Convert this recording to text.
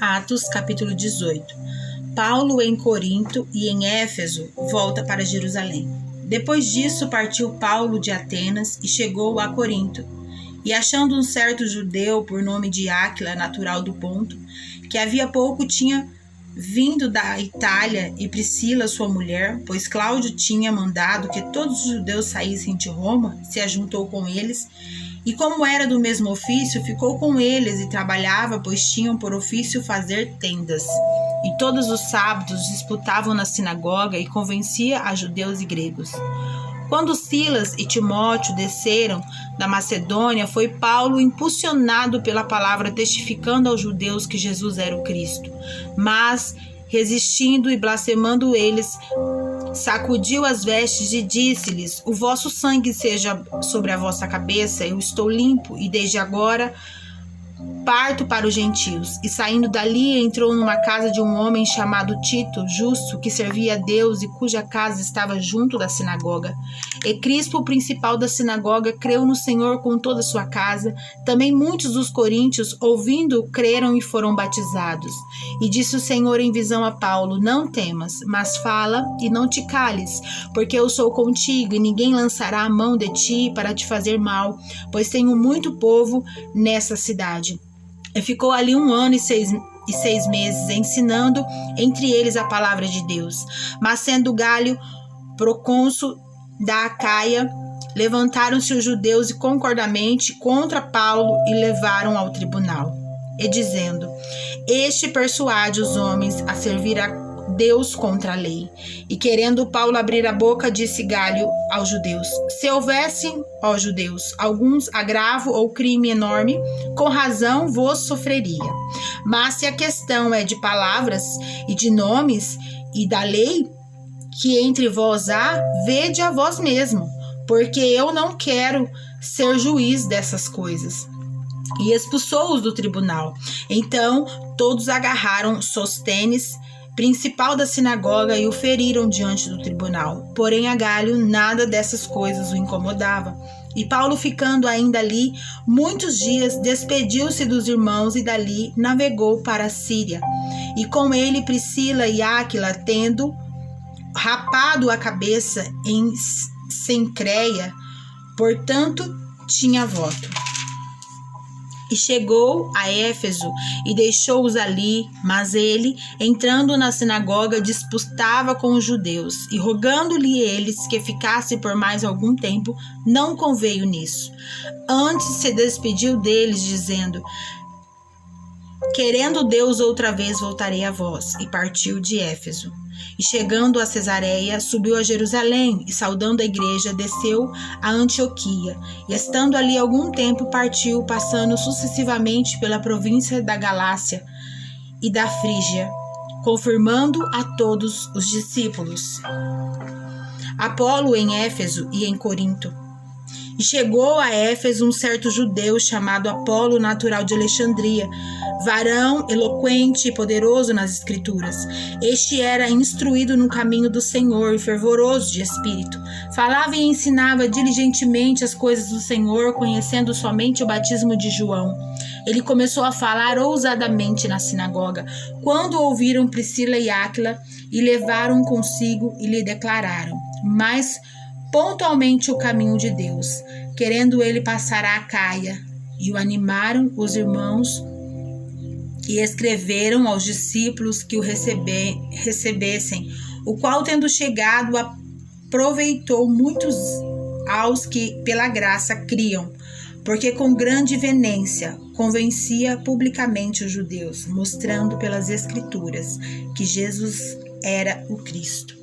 Atos, capítulo 18. Paulo em Corinto e em Éfeso volta para Jerusalém. Depois disso partiu Paulo de Atenas e chegou a Corinto. E achando um certo judeu por nome de Áquila, natural do Ponto, que havia pouco tinha vindo da Itália, e Priscila, sua mulher, pois Cláudio tinha mandado que todos os judeus saíssem de Roma, se ajuntou com eles, e como era do mesmo ofício, ficou com eles e trabalhava, pois tinham por ofício fazer tendas. E todos os sábados disputavam na sinagoga e convencia a judeus e gregos. Quando Silas e Timóteo desceram da Macedônia, foi Paulo impulsionado pela palavra, testificando aos judeus que Jesus era o Cristo. Mas, resistindo e blasfemando eles, sacudiu as vestes e disse-lhes: o vosso sangue seja sobre a vossa cabeça, eu estou limpo, e desde agora parto para os gentios. E saindo dali, entrou numa casa de um homem chamado Tito, justo, que servia a Deus e cuja casa estava junto da sinagoga. E Crispo, o principal da sinagoga, creu no Senhor com toda a sua casa. Também muitos dos coríntios, ouvindo, creram e foram batizados. E disse o Senhor em visão a Paulo: não temas, mas fala e não te cales, porque eu sou contigo, e ninguém lançará a mão de ti para te fazer mal, pois tenho muito povo nessa cidade. E ficou ali 1 ano e 6 meses, ensinando entre eles a palavra de Deus. Mas sendo Galho procônsul da Acaia, levantaram-se os judeus e concordamente contra Paulo e levaram ao tribunal. E dizendo: este persuade os homens a servir a Deus contra a lei. E querendo Paulo abrir a boca, disse Galho aos judeus: se houvesse, ó judeus, alguns agravo ou crime enorme, com razão vos sofreria. Mas se a questão é de palavras e de nomes e da lei que entre vós há, vede a vós mesmo, porque eu não quero ser juiz dessas coisas. E expulsou-os do tribunal. Então todos agarraram Sóstenes, principal da sinagoga, e o feriram diante do tribunal. Porém a Galho nada dessas coisas o incomodava. E Paulo, ficando ainda ali muitos dias, despediu-se dos irmãos e dali navegou para a Síria. E com ele Priscila e Áquila, tendo rapado a cabeça em Cencreia, portanto tinha voto. E chegou a Éfeso e deixou-os ali, mas ele, entrando na sinagoga, disputava com os judeus, e rogando-lhe eles que ficasse por mais algum tempo, não conveio nisso. Antes se despediu deles, dizendo: querendo Deus, outra vez voltarei a vós. E partiu de Éfeso. E chegando a Cesareia, subiu a Jerusalém, e saudando a igreja, desceu a Antioquia. E estando ali algum tempo, partiu, passando sucessivamente pela província da Galácia e da Frígia, confirmando a todos os discípulos. Apolo em Éfeso e em Corinto. E chegou a Éfeso um certo judeu chamado Apolo, natural de Alexandria, varão eloquente e poderoso nas escrituras. Este era instruído no caminho do Senhor e fervoroso de espírito. Falava e ensinava diligentemente as coisas do Senhor, conhecendo somente o batismo de João. Ele começou a falar ousadamente na sinagoga, quando ouviram Priscila e Áquila, e levaram consigo e lhe declararam mais pontualmente o caminho de Deus, querendo ele passar a Acaia. E o animaram os irmãos e escreveram aos discípulos que o recebessem, o qual, tendo chegado, aproveitou muitos aos que pela graça criam, porque com grande veemência convencia publicamente os judeus, mostrando pelas escrituras que Jesus era o Cristo.